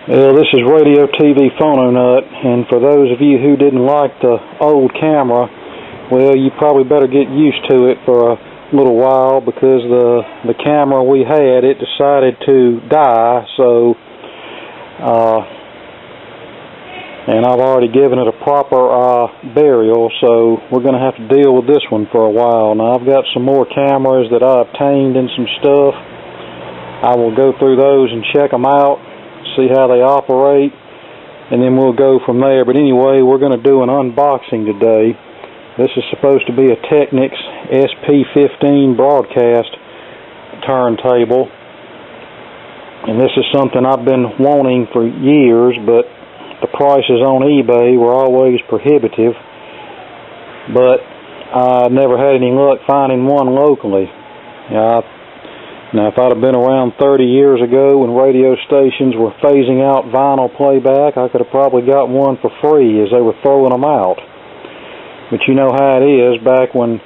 Well, this is Radio TV Phono Nut, and for those of you who didn't like the old camera, well, you probably better get used to it for a little while, because the camera we had, it decided to die, so and I've already given it a proper burial, so we're going to have to deal with this one for a while. Now, I've got some more cameras that I obtained and some stuff. I will go through those and check them out, see how they operate, and then we'll go from there. But anyway, we're going to do an unboxing today. This is supposed to be a Technics SP15 broadcast turntable, and this is something I've been wanting for years, but the prices on eBay were always prohibitive, but I never had any luck finding one locally. Now, if I'd have been around 30 years ago when radio stations were phasing out vinyl playback, I could have probably got one for free as they were throwing them out. But you know how it is, back when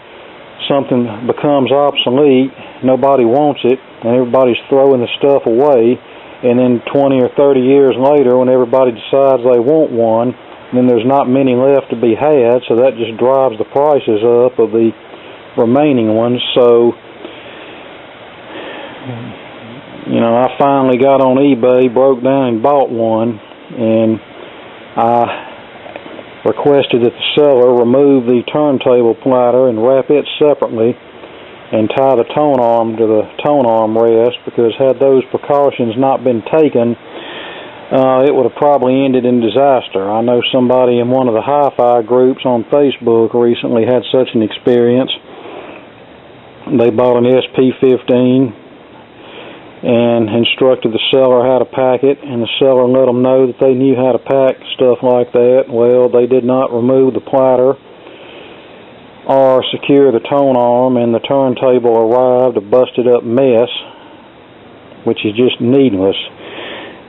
something becomes obsolete, nobody wants it, and everybody's throwing the stuff away, and then 20 or 30 years later, when everybody decides they want one, then there's not many left to be had, so that just drives the prices up of the remaining ones. So, you know, I finally got on eBay, broke down and bought one, and I requested that the seller remove the turntable platter and wrap it separately and tie the Tonearm to the Tonearm rest, because had those precautions not been taken, it would have probably ended in disaster. I know somebody in one of the hi-fi groups on Facebook recently had such an experience. They bought an SP15 and instructed the seller how to pack it, and the seller let them know that they knew how to pack stuff like that. Well, they did not remove the platter or secure the Tonearm, and the turntable arrived a busted up mess, which is just needless.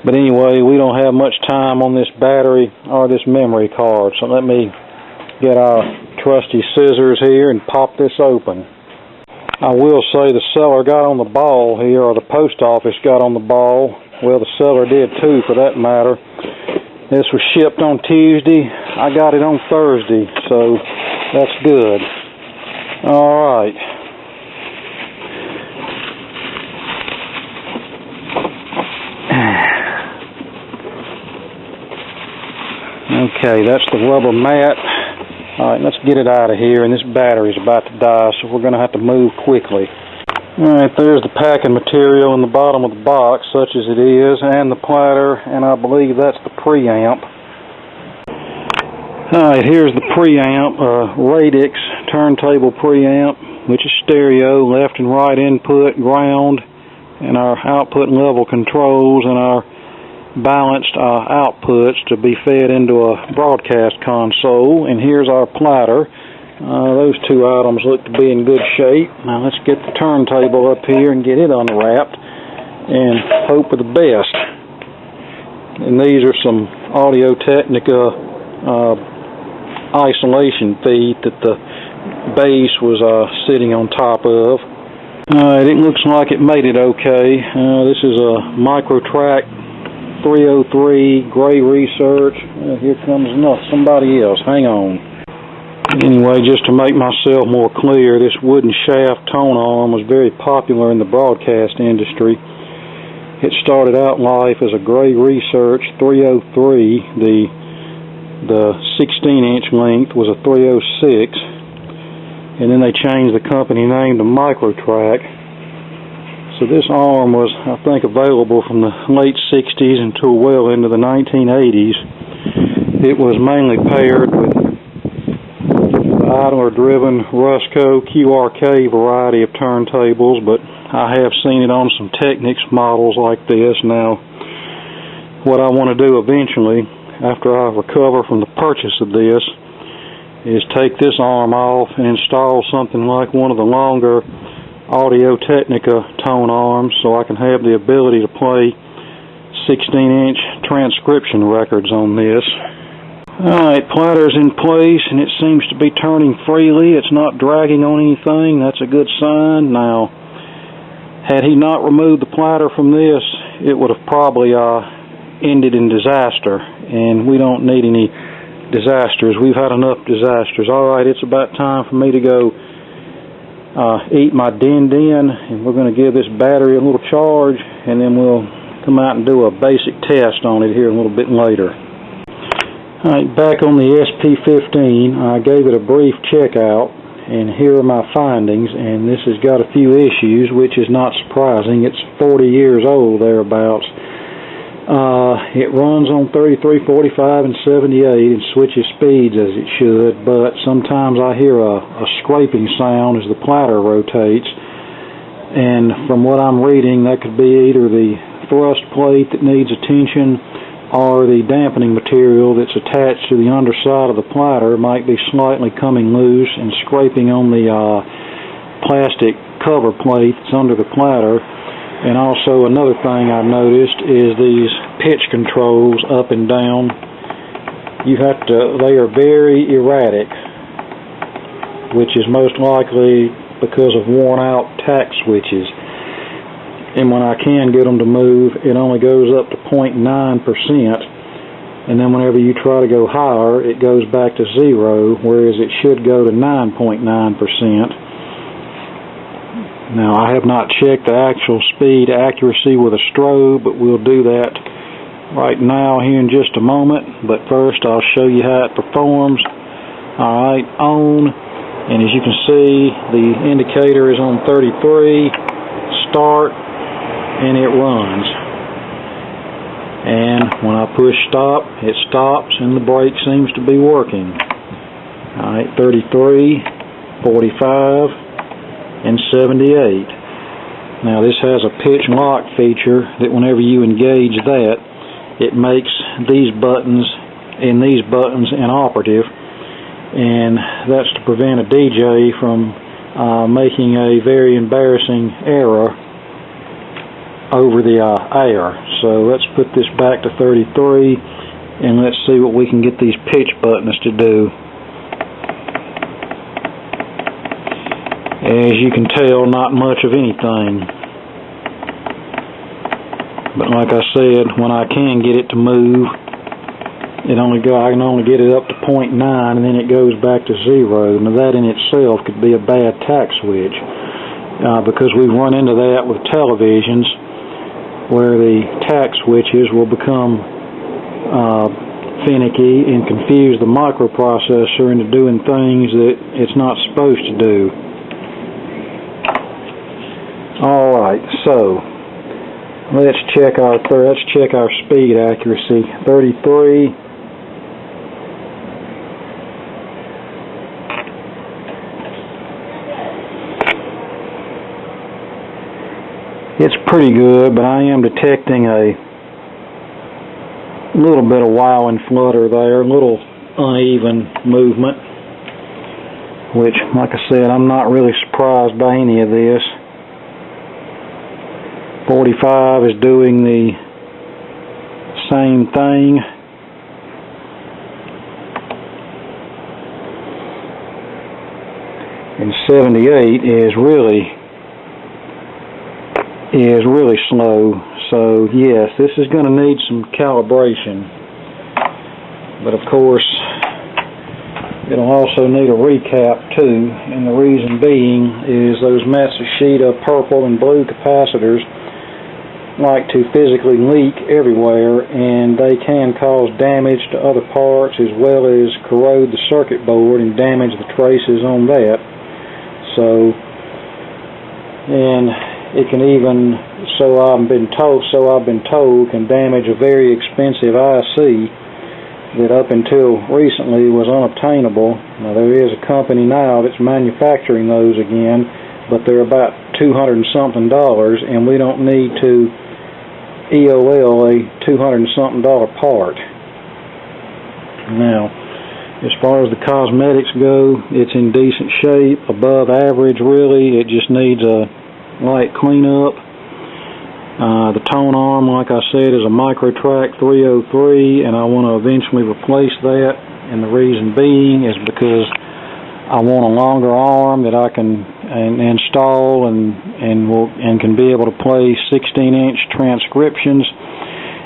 But anyway, we don't have much time on this battery or this memory card, so let me get our trusty scissors here and pop this open. I will say the seller got on the ball here, or the post office got on the ball. Well, the seller did too, for that matter. This was shipped on Tuesday. I got it on Thursday, so that's good. All right. Okay, that's the rubber mat. All right, let's get it out of here, and this battery's about to die, so we're going to have to move quickly. All right, there's the packing material in the bottom of the box, such as it is, and the platter, and I believe that's the preamp. Alright, here's the preamp, Radix turntable preamp, which is stereo, left and right input, ground, and our output and level controls, and our balanced outputs to be fed into a broadcast console. And here's our platter. Those two items look to be in good shape. Now let's get the turntable up here and get it unwrapped and hope for the best. And these are some Audio-Technica isolation feet that the base was sitting on top of. Alright, it looks like it made it okay. This is a MicroTrak 303 Gray Research. Here comes somebody else. Hang on. Anyway, just to make myself more clear, this wooden shaft Tonearm was very popular in the broadcast industry. It started out life as a Gray Research 303. The 16-inch length was a 306, and then they changed the company name to MicroTrak. So this arm was, I think, available from the late 60s until well into the 1980s. It was mainly paired with the idler-driven Rusco QRK variety of turntables, but I have seen it on some Technics models like this. Now, what I want to do eventually, after I recover from the purchase of this, is take this arm off and install something like one of the longer Audio-Technica Tonearms, so I can have the ability to play 16-inch transcription records on this. Alright, platter's in place and it seems to be turning freely. It's not dragging on anything. That's a good sign. Now, had he not removed the platter from this, it would have probably ended in disaster, and we don't need any disasters. We've had enough disasters. Alright, it's about time for me to go eat my din, and we're going to give this battery a little charge, and then we'll come out and do a basic test on it here a little bit later. Alright, back on the SP15, I gave it a brief check out, and here are my findings, and this has got a few issues, which is not surprising. It's 40 years old, thereabouts. It runs on 33, 45, and 78 and switches speeds as it should, but sometimes I hear a scraping sound as the platter rotates, and from what I'm reading, that could be either the thrust plate that needs attention or the dampening material that's attached to the underside of the platter might be slightly coming loose and scraping on the plastic cover plate that's under the platter. And also another thing I've noticed is these pitch controls up and down. They are very erratic, which is most likely because of worn out tack switches. And when I can get them to move, it only goes up to 0.9%, and then whenever you try to go higher, it goes back to 0, whereas it should go to 9.9%. Now, I have not checked the actual speed accuracy with a strobe, but we'll do that right now here in just a moment. But first, I'll show you how it performs. Alright, on, and as you can see, the indicator is on 33, start, and it runs. And when I push stop, it stops, and the brake seems to be working. Alright, 33, 45, and 78. Now this has a pitch lock feature that whenever you engage that, it makes these buttons inoperative, and that's to prevent a DJ from making a very embarrassing error over the air. So let's put this back to 33, and let's see what we can get these pitch buttons to do. As you can tell, not much of anything. But like I said, when I can get it to move, I can only get it up to 0.9, and then it goes back to 0. Now that in itself could be a bad tack switch, because we run into that with televisions, where the tack switches will become finicky and confuse the microprocessor into doing things that it's not supposed to do. Alright, so let's check our speed accuracy. 33. It's pretty good, but I am detecting a little bit of wow and flutter there, a little uneven movement, which, like I said, I'm not really surprised by any of this. 45 is doing the same thing. And 78 is really slow. So yes, this is going to need some calibration. But of course, it'll also need a recap too, and the reason being is those Matsushita purple and blue capacitors like to physically leak everywhere, and they can cause damage to other parts as well as corrode the circuit board and damage the traces on that. So, and it can even, so I've been told, can damage a very expensive IC that up until recently was unobtainable. Now there is a company now that's manufacturing those again, but they're about $200 and something, and we don't need to EOL a $200 and something part. Now, as far as the cosmetics go, it's in decent shape, above average really. It just needs a light cleanup. The Tonearm, like I said, is a MicroTrak 303, and I want to eventually replace that, and the reason being is because I want a longer arm that I can install and can be able to play 16-inch transcriptions,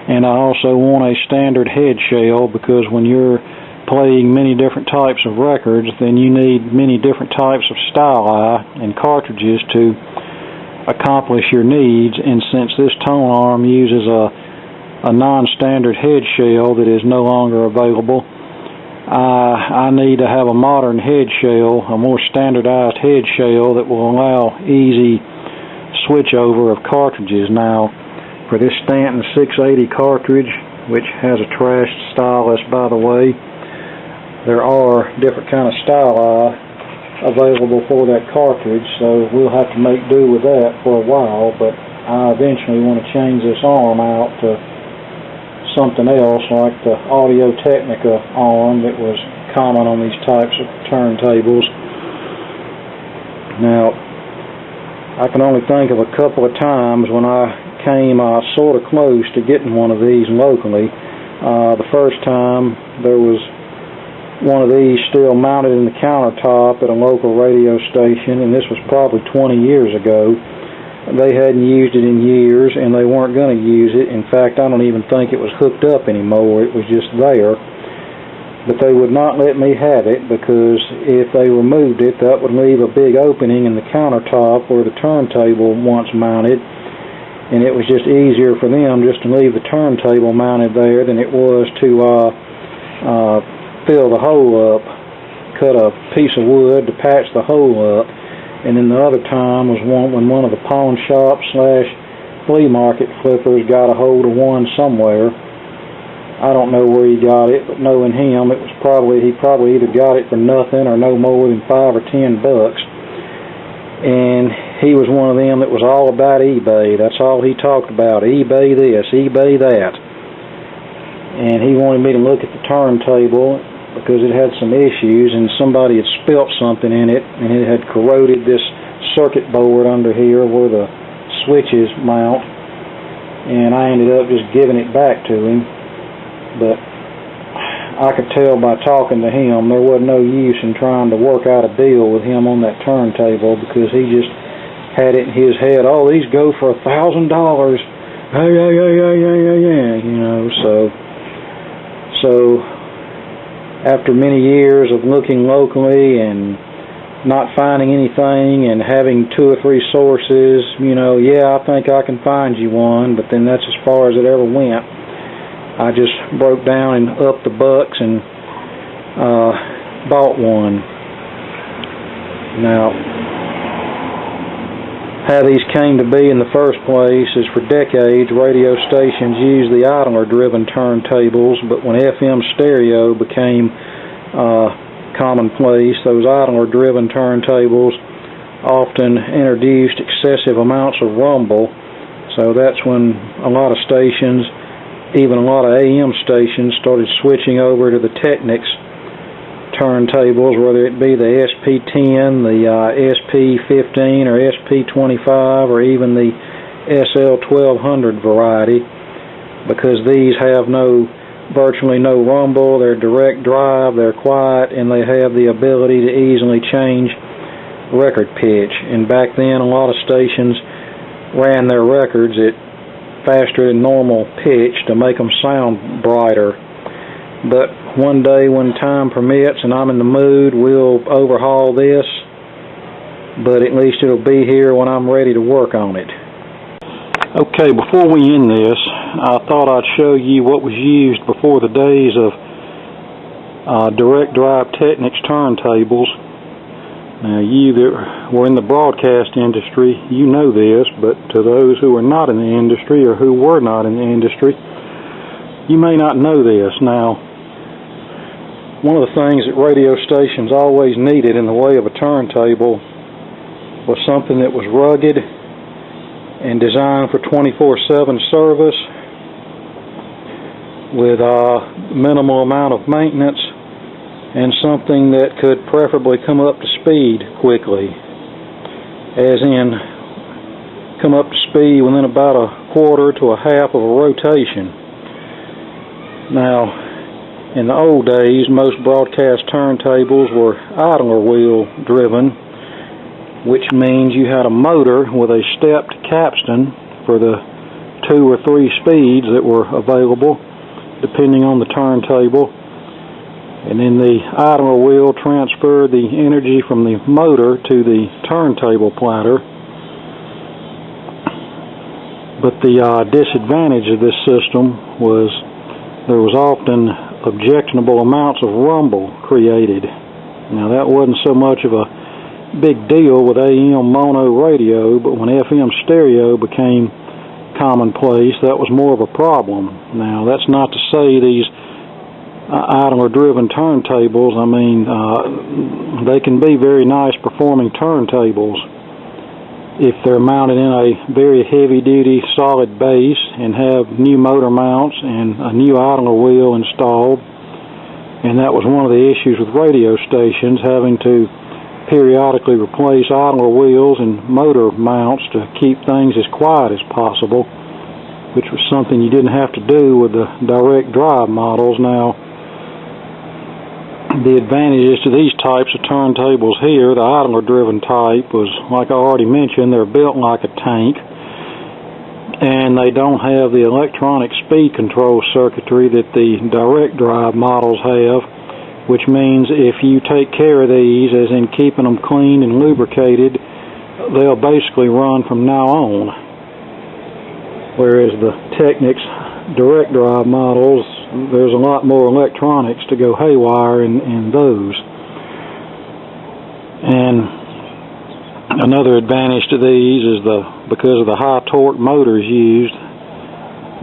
And I also want a standard head shell, because when you're playing many different types of records, then you need many different types of styli and cartridges to accomplish your needs. And since this Tonearm uses a non-standard head shell that is no longer available, I need to have a modern head shell, a more standardized head shell that will allow easy switchover of cartridges. Now, for this Stanton 680 cartridge, which has a trashed stylus, by the way, there are different kind of styli available for that cartridge, so we'll have to make do with that for a while. But I eventually want to change this arm out to something else, like the Audio Technica arm that was common on these types of turntables. Now, I can only think of a couple of times when I came sort of close to getting one of these locally. The first time, there was one of these still mounted in the countertop at a local radio station, and this was probably 20 years ago. They hadn't used it in years, and they weren't going to use it. In fact, I don't even think it was hooked up anymore. It was just there. But they would not let me have it, because if they removed it, that would leave a big opening in the countertop where the turntable once mounted, and it was just easier for them just to leave the turntable mounted there than it was to fill the hole up, cut a piece of wood to patch the hole up. And then the other time was when one of the pawn shop / flea market flippers got a hold of one somewhere. I don't know where he got it, but knowing him, he probably either got it for nothing or no more than $5 or $10. And he was one of them that was all about eBay. That's all he talked about: eBay this, eBay that. And he wanted me to look at the turntable, because it had some issues, and somebody had spilt something in it, and it had corroded this circuit board under here where the switches mount, and I ended up just giving it back to him. But I could tell by talking to him there wasn't no use in trying to work out a deal with him on that turntable, because he just had it in his head, oh, these go for $1,000. Yeah, you know. So after many years of looking locally and not finding anything and having 2 or 3 sources, you know, yeah, I think I can find you one, but then that's as far as it ever went. I just broke down and upped the bucks and bought one. Now, how these came to be in the first place is, for decades, radio stations used the idler-driven turntables, but when FM stereo became commonplace, those idler-driven turntables often introduced excessive amounts of rumble. So that's when a lot of stations, even a lot of AM stations, started switching over to the Technics turntables, whether it be the SP10, the SP15, or SP25, or even the SL1200 variety, because these have virtually no rumble. They're direct drive, they're quiet, and they have the ability to easily change record pitch. And back then, a lot of stations ran their records at faster than normal pitch to make them sound brighter. But one day, when time permits and I'm in the mood, we'll overhaul this, but at least it'll be here when I'm ready to work on it. Okay, before we end this, I thought I'd show you what was used before the days of direct drive Technics turntables. Now, you that were in the broadcast industry, you know this, but to those who are not in the industry, or who were not in the industry, you may not know this. Now, one of the things that radio stations always needed in the way of a turntable was something that was rugged and designed for 24/7 service with a minimal amount of maintenance, and something that could preferably come up to speed quickly, as in come up to speed within about a quarter to a half of a rotation. Now, in the old days, most broadcast turntables were idler wheel driven, which means you had a motor with a stepped capstan for the 2 or 3 speeds that were available depending on the turntable. And then the idler wheel transferred the energy from the motor to the turntable platter. But the disadvantage of this system was there was often objectionable amounts of rumble created. Now that wasn't so much of a big deal with AM mono radio, but when FM stereo became commonplace, that was more of a problem. Now that's not to say these idler driven turntables, I mean, they can be very nice performing turntables if they're mounted in a very heavy duty solid base and have new motor mounts and a new idler wheel installed. And that was one of the issues with radio stations, having to periodically replace idler wheels and motor mounts to keep things as quiet as possible, which was something you didn't have to do with the direct drive models. Now, the advantages to these types of turntables here, the idler driven type, was, like I already mentioned, they're built like a tank, and they don't have the electronic speed control circuitry that the direct drive models have, which means if you take care of these, as in keeping them clean and lubricated, they'll basically run from now on. Whereas the Technics direct drive models, there's a lot more electronics to go haywire in those. And another advantage to these is because of the high torque motors used,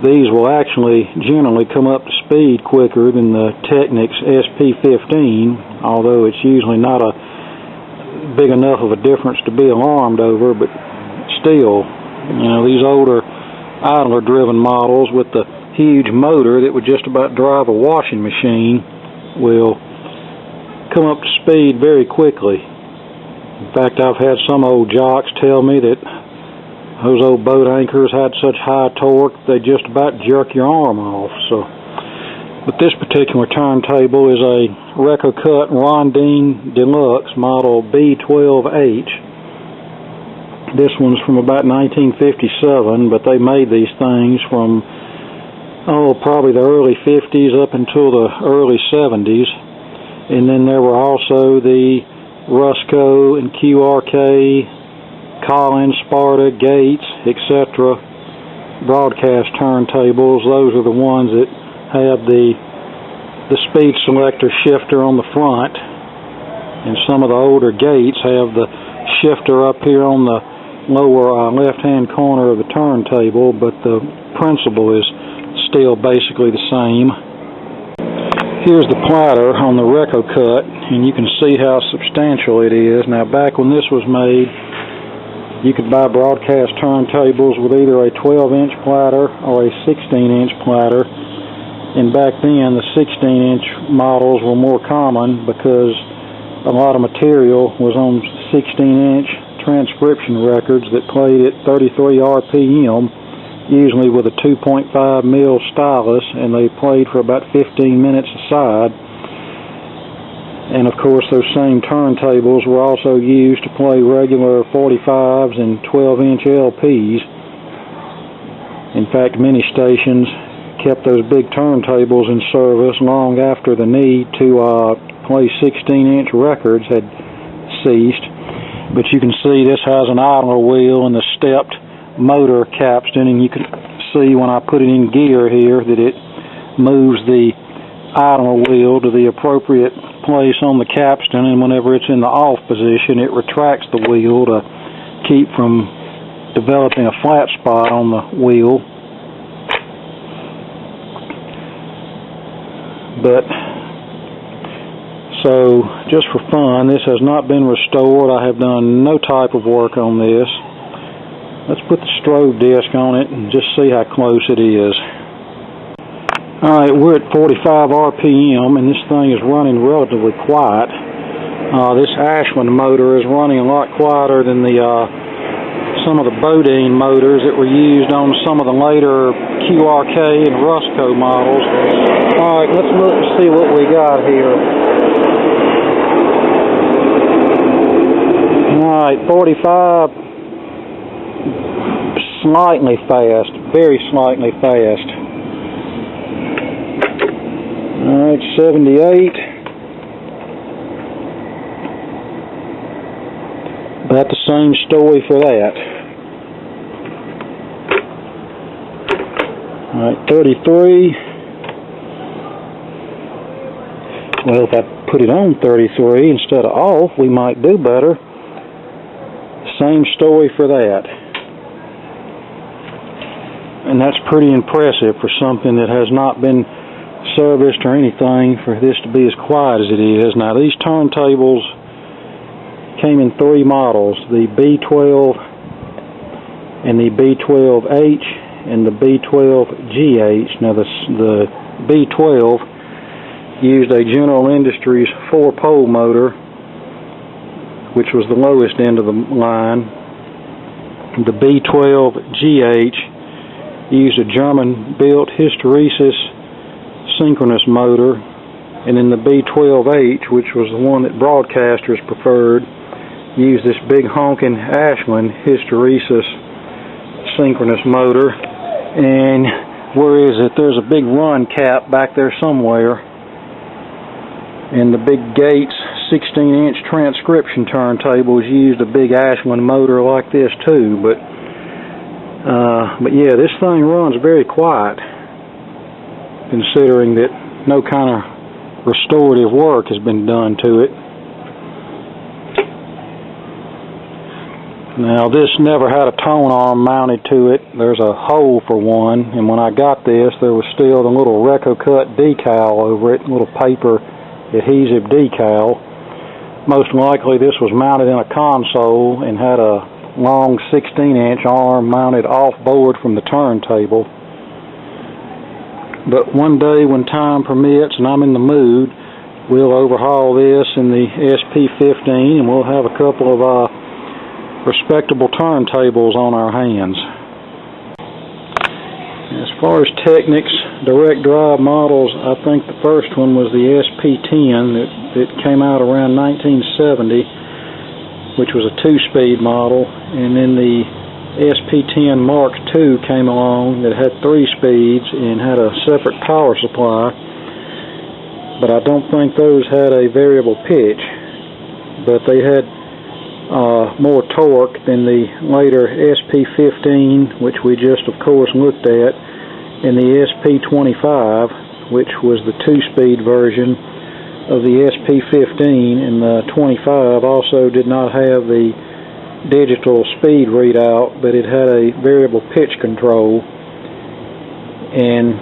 these will actually generally come up to speed quicker than the Technics SP-15, although it's usually not a big enough of a difference to be alarmed over, but still, you know, these older idler driven models with the huge motor that would just about drive a washing machine will come up to speed very quickly. In fact, I've had some old jocks tell me that those old boat anchors had such high torque they just about jerk your arm off. But this particular turntable is a Reco-Cut Rondine Deluxe model B12H. This one's from about 1957, but they made these things from, probably the early 50s up until the early 70s. And then there were also the Rusco and QRK, Collins, Sparta, Gates, etc. broadcast turntables. Those are the ones that have the speed selector shifter on the front. And some of the older Gates have the shifter up here on the lower left-hand corner of the turntable, but the principle is still basically the same. Here's the platter on the Reco-Cut, and you can see how substantial it is. Now, back when this was made, you could buy broadcast turntables with either a 12-inch platter or a 16-inch platter, and back then the 16-inch models were more common because a lot of material was on 16-inch transcription records that played at 33 RPM, usually with a 2.5 mil stylus, and they played for about 15 minutes a side. And of course those same turntables were also used to play regular 45s and 12-inch LPs. In fact, many stations kept those big turntables in service long after the need to play 16-inch records had ceased. But you can see this has an idler wheel and the stepped motor capstan, and you can see when I put it in gear here that it moves the idler wheel to the appropriate place on the capstan, and whenever it's in the off position it retracts the wheel to keep from developing a flat spot on the wheel. But so, just for fun, this has not been restored. I have done no type of work on this. Let's put the strobe disc on it and just see how close it is. Alright, we're at 45 RPM, and this thing is running relatively quiet. This Ashland motor is running a lot quieter than the some of the Bodine motors that were used on some of the later QRK and Rusco models. Alright, let's look and see what we got here. Alright, 45, slightly fast, very slightly fast. Alright, 78. About the same story for that. Alright, 33. Well, if I put it on 33 instead of off, we might do better. Same story for that. And that's pretty impressive for something that has not been serviced or anything, for this to be as quiet as it is. Now, these turntables came in 3 models, the B12 and the B12H and the B12GH. Now, the B12 used a General Industries 4-pole motor, which was the lowest end of the line. The B12GH used a German-built hysteresis synchronous motor, and then the B12H, which was the one that broadcasters preferred, used this big honking Ashland hysteresis synchronous motor. And where is it? There's a big run cap back there somewhere. And the big Gates 16-inch transcription turntables used a big Ashland motor like this too. But yeah, this thing runs very quiet, considering that no kind of restorative work has been done to it. Now, this never had a Tonearm mounted to it. There's a hole for one, and when I got this, there was still the little RecoCut decal over it, little paper adhesive decal. Most likely this was mounted in a console and had a long 16-inch arm mounted off-board from the turntable. But one day when time permits and I'm in the mood, we'll overhaul this in the SP15 and we'll have a couple of respectable turntables on our hands. As far as Technics direct drive models, I think the first one was the SP10 that came out around 1970, which was a 2-speed model, and then the SP10 Mark II came along that had 3 speeds and had a separate power supply, but I don't think those had a variable pitch, but they had more torque than the later SP15, which we just of course looked at, and the SP25, which was the 2-speed version of the SP15, and the 25 also did not have the digital speed readout, but it had a variable pitch control. And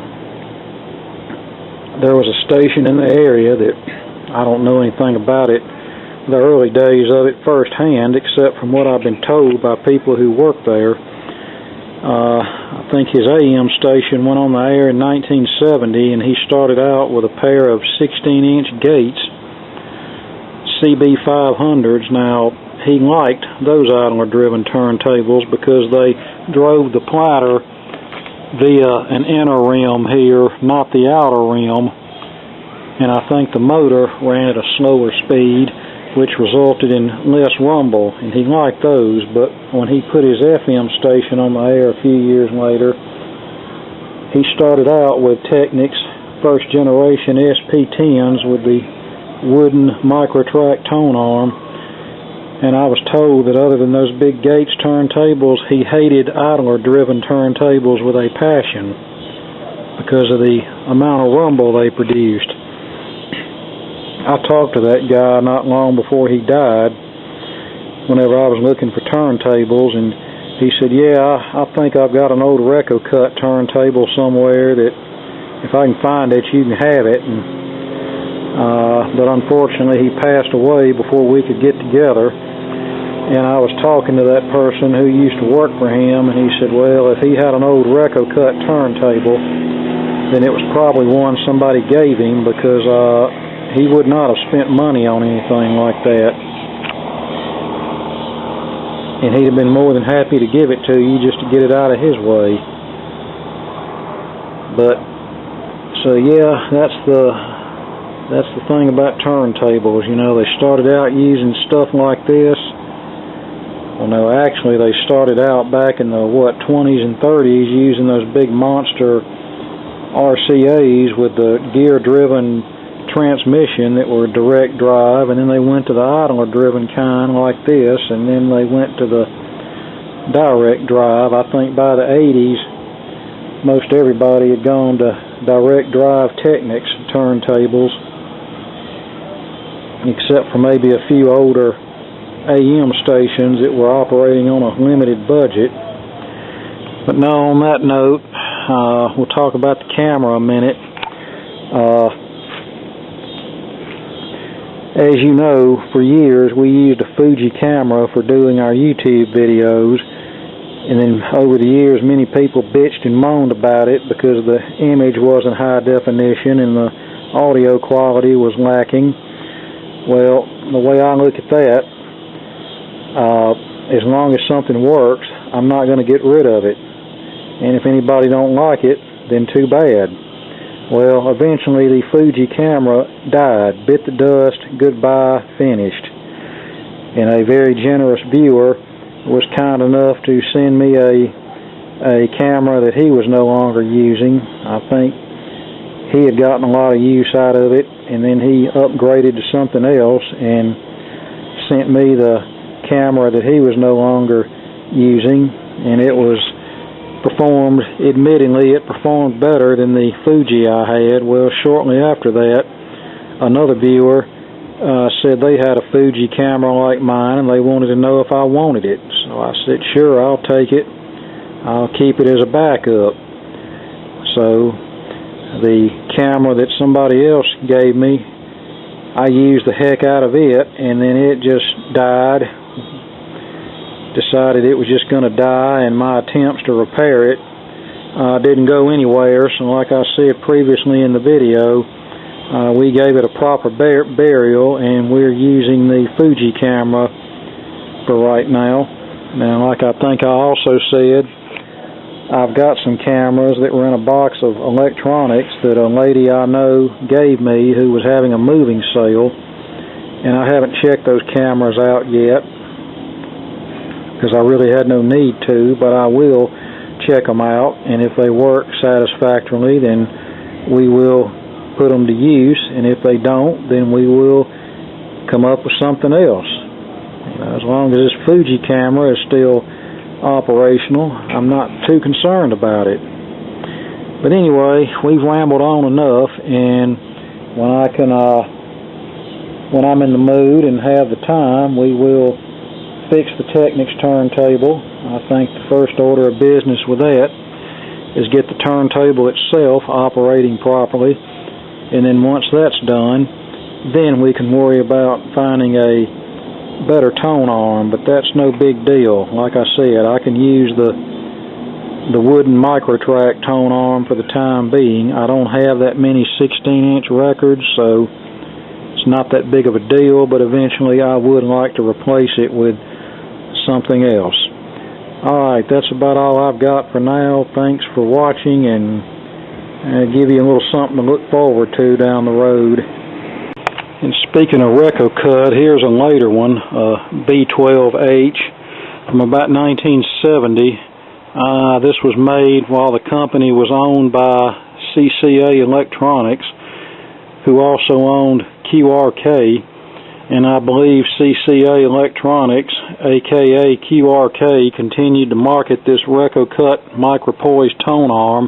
there was a station in the area that I don't know anything about it, the early days of it firsthand, except from what I've been told by people who work there. I think his AM station went on the air in 1970, and he started out with a pair of 16-inch Gates CB500s. Now, he liked those idler-driven turntables because they drove the platter via an inner rim here, not the outer rim, and I think the motor ran at a slower speed, which resulted in less rumble, and he liked those. But when he put his FM station on the air a few years later, he started out with Technics first generation SP10s with the wooden MicroTrak Tonearm, and I was told that other than those big Gates turntables, he hated idler-driven turntables with a passion because of the amount of rumble they produced. I talked to that guy not long before he died, whenever I was looking for turntables, and he said, yeah, I think I've got an old RecoCut turntable somewhere that if I can find it, you can have it. And, but unfortunately, he passed away before we could get together. And I was talking to that person who used to work for him, and he said, well, if he had an old RecoCut turntable, then it was probably one somebody gave him, because he would not have spent money on anything like that. And he'd have been more than happy to give it to you just to get it out of his way. But, so yeah, that's the thing about turntables. You know, they started out using stuff like this, Well, no, actually they started out back in the 20s and 30s using those big monster RCAs with the gear-driven transmission that were direct drive, and then they went to the idler-driven kind like this, and then they went to the direct drive. I think by the 80s, most everybody had gone to direct drive Technics turntables, except for maybe a few older AM stations that were operating on a limited budget. But now, on that note, we'll talk about the camera a minute. As you know, for years we used a Fuji camera for doing our YouTube videos, and then over the years many people bitched and moaned about it because the image wasn't high definition and the audio quality was lacking. Well, the way I look at that, as long as something works, I'm not going to get rid of it. And if anybody don't like it, then too bad. Well, eventually the Fuji camera died, bit the dust, goodbye, finished. And a very generous viewer was kind enough to send me a camera that he was no longer using. I think he had gotten a lot of use out of it, and then he upgraded to something else and sent me the camera that he was no longer using, and it was performed, admittedly, it performed better than the Fuji I had. Well, shortly after that, another viewer said they had a Fuji camera like mine, and they wanted to know if I wanted it. So I said, sure, I'll take it. I'll keep it as a backup. So the camera that somebody else gave me, I used the heck out of it, and then it just died. Decided it was just going to die, and my attempts to repair it didn't go anywhere. So like I said previously in the video, we gave it a proper burial, and we're using the Fuji camera for right now. Now, like I think I also said, I've got some cameras that were in a box of electronics that a lady I know gave me who was having a moving sale, and I haven't checked those cameras out yet because I really had no need to, but I will check them out, and if they work satisfactorily, then we will put them to use, and if they don't, then we will come up with something else. As long as this Fuji camera is still operational, I'm not too concerned about it. But anyway, we've rambled on enough, and when I'm in the mood and have the time, we will fix the Technics turntable. I think the first order of business with that is get the turntable itself operating properly, and then once that's done, then we can worry about finding a better tone arm, but that's no big deal. Like I said, I can use the wooden MicroTrak tone arm for the time being. I don't have that many 16-inch records, so it's not that big of a deal, but eventually I would like to replace it with something else. Alright, that's about all I've got for now. Thanks for watching, and I'll give you a little something to look forward to down the road. And speaking of Reco Cut, here's a later one, B12H from about 1970. This was made while the company was owned by CCA Electronics, who also owned QRK, and I believe CCA Electronics, aka QRK, continued to market this Reco Cut micropoise tone arm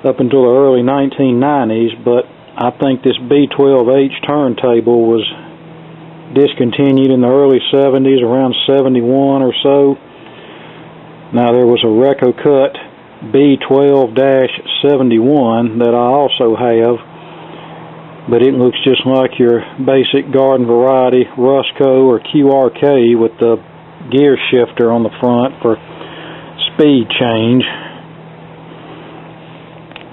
up until the early 1990s, but I think this B12H turntable was discontinued in the early 70s, around 71 or so. Now there was a Reco Cut B12-71 that I also have, but it looks just like your basic garden variety Rusco or QRK with the gear shifter on the front for speed change.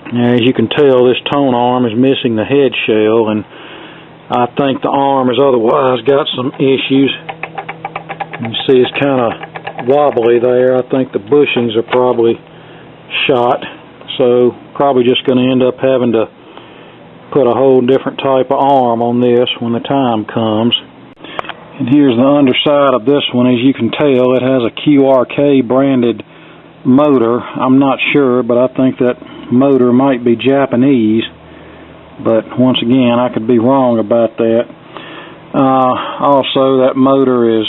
Now, as you can tell, this tone arm is missing the head shell, and I think the arm has otherwise got some issues. You see it's kind of wobbly there. I think the bushings are probably shot, so probably just going to end up having to put a whole different type of arm on this when the time comes. And here's the underside of this one. As you can tell, it has a QRK branded motor. I'm not sure, but I think that motor might be Japanese. But once again, I could be wrong about that. Also, that motor is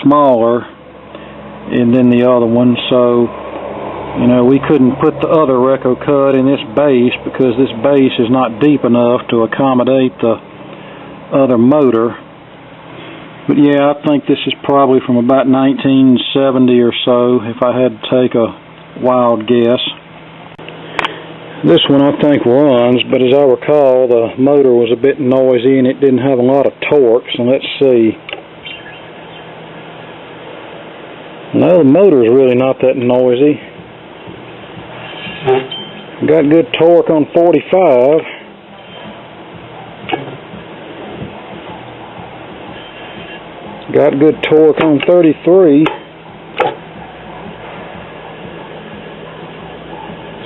smaller than the other one, so you know, we couldn't put the other Reco Cut in this base because this base is not deep enough to accommodate the other motor. But yeah, I think this is probably from about 1970 or so, if I had to take a wild guess. This one I think runs, but as I recall, the motor was a bit noisy and it didn't have a lot of torque, so let's see. No, the motor is really not that noisy. Got good torque on 45. Got good torque on 33.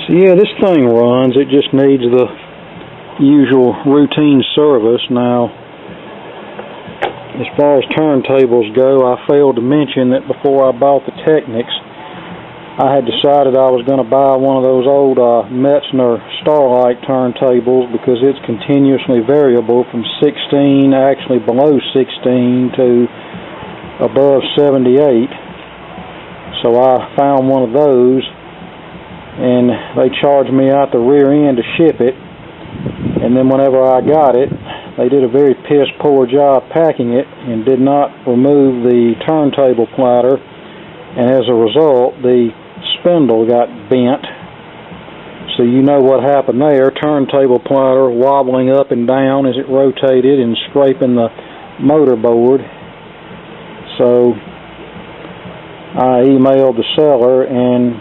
So yeah, this thing runs. It just needs the usual routine service. Now, as far as turntables go, I failed to mention that before I bought the Technics, I had decided I was going to buy one of those old Metzner Starlight turntables because it's continuously variable from 16, actually below 16, to above 78. So I found one of those, and they charged me out the rear end to ship it. And then whenever I got it, they did a very piss-poor job packing it and did not remove the turntable platter. And as a result, the spindle got bent, so you know what happened there. Turntable platter wobbling up and down as it rotated and scraping the motor board. So I emailed the seller, and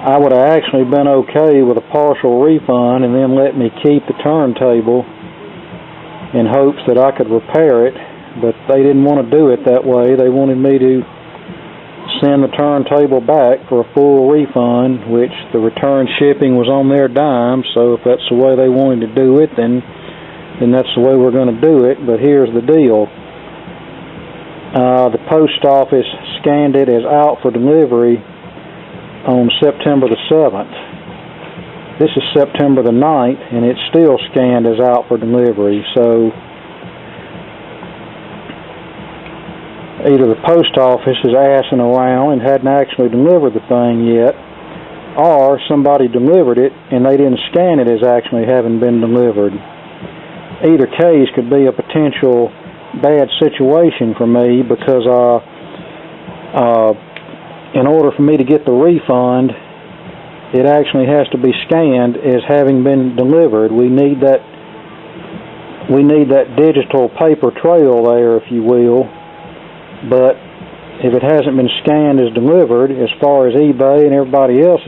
I would have actually been okay with a partial refund and then let me keep the turntable in hopes that I could repair it, but they didn't want to do it that way. They wanted me to send the turntable back for a full refund, which the return shipping was on their dime. So if that's the way they wanted to do it, then that's the way we're going to do it. But here's the deal. The post office scanned it as out for delivery on September the 7th. This is September the 9th, and it's still scanned as out for delivery. So either the post office is assing around and hadn't actually delivered the thing yet, or somebody delivered it and they didn't scan it as actually having been delivered. Either case could be a potential bad situation for me because in order for me to get the refund, it actually has to be scanned as having been delivered. We need that digital paper trail there, if you will. But if it hasn't been scanned as delivered, as far as eBay and everybody else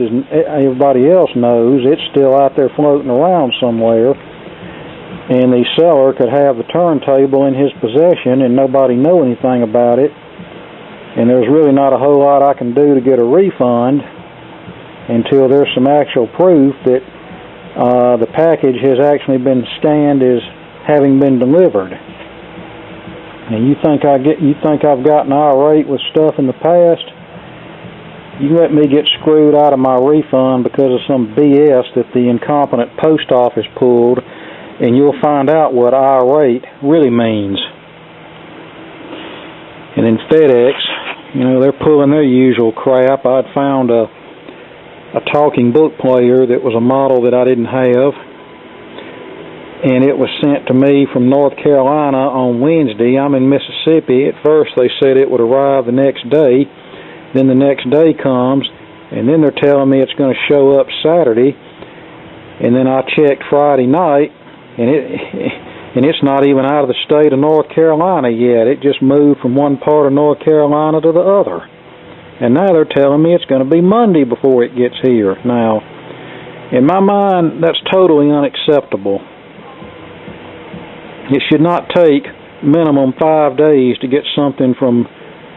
knows, it's still out there floating around somewhere, and the seller could have the turntable in his possession and nobody know anything about it, and there's really not a whole lot I can do to get a refund until there's some actual proof that the package has actually been scanned as having been delivered. And you think I've gotten irate with stuff in the past? You let me get screwed out of my refund because of some BS that the incompetent post office pulled, and you'll find out what irate really means. And then FedEx, you know, they're pulling their usual crap. I'd found a talking book player that was a model that I didn't have, and it was sent to me from North Carolina on Wednesday. I'm in Mississippi. At first they said it would arrive the next day. Then the next day comes, and then they're telling me it's going to show up Saturday. And then I checked Friday night, and it's not even out of the state of North Carolina yet. It just moved from one part of North Carolina to the other. And now they're telling me it's going to be Monday before it gets here. Now, in my mind, that's totally unacceptable. It should not take minimum 5 days to get something from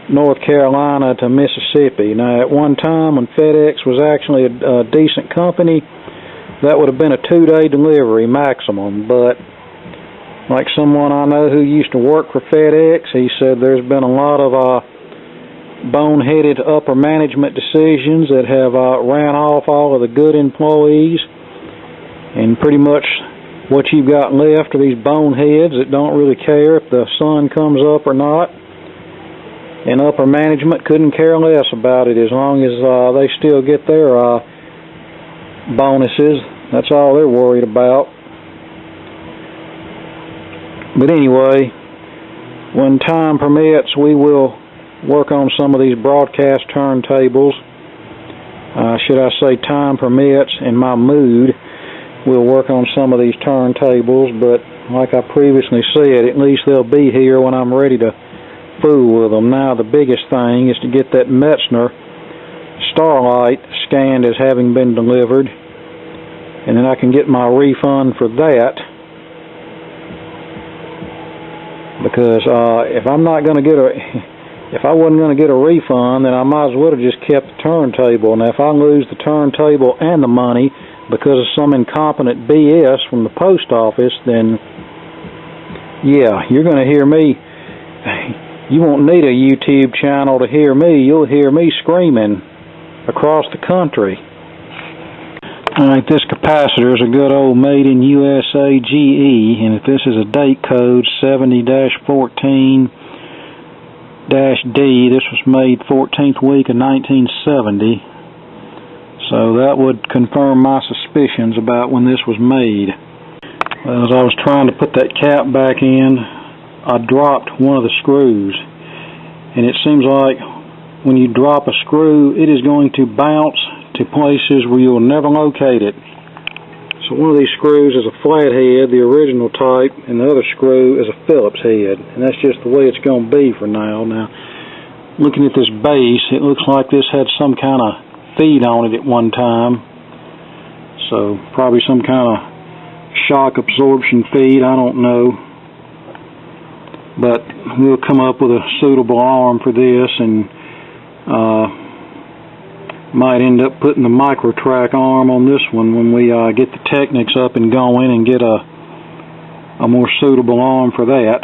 North Carolina to Mississippi. Now, at one time when FedEx was actually a decent company, that would have been a 2-day delivery maximum. But Like someone I know who used to work for FedEx, he said there's been a lot of boneheaded upper management decisions that have ran off all of the good employees, and pretty much what you've got left are these boneheads that don't really care if the sun comes up or not, and upper management couldn't care less about it as long as they still get their bonuses. That's all they're worried about. But anyway, when time permits, we will work on some of these broadcast turntables. Should I say time permits, in my mood, we'll work on some of these turntables, but like I previously said, at least they'll be here when I'm ready to fool with them. Now the biggest thing is to get that Metzner Starlight scanned as having been delivered, and then I can get my refund for that. Because if I'm not going to get if I wasn't going to get a refund, then I might as well have just kept the turntable. Now if I lose the turntable and the money because of some incompetent BS from the post office, then yeah, you're going to hear me. You won't need a YouTube channel to hear me. You'll hear me screaming across the country. Alright, this capacitor is a good old made in USA GE, and if this is a date code 70-14-D, this was made 14th week of 1970, so that would confirm my suspicions about when this was made. As I was trying to put that cap back in, I dropped one of the screws, and it seems like when you drop a screw, it is going to bounce to places where you'll never locate it. So one of these screws is a flathead, the original type, and the other screw is a Phillips head, and that's just the way it's going to be for now. Now, looking at this base, it looks like this had some kind of feed on it at one time, so probably some kind of shock absorption feed, I don't know. But we'll come up with a suitable arm for this, and might end up putting the MicroTrak arm on this one when we get the Technics up and going and get a more suitable arm for that.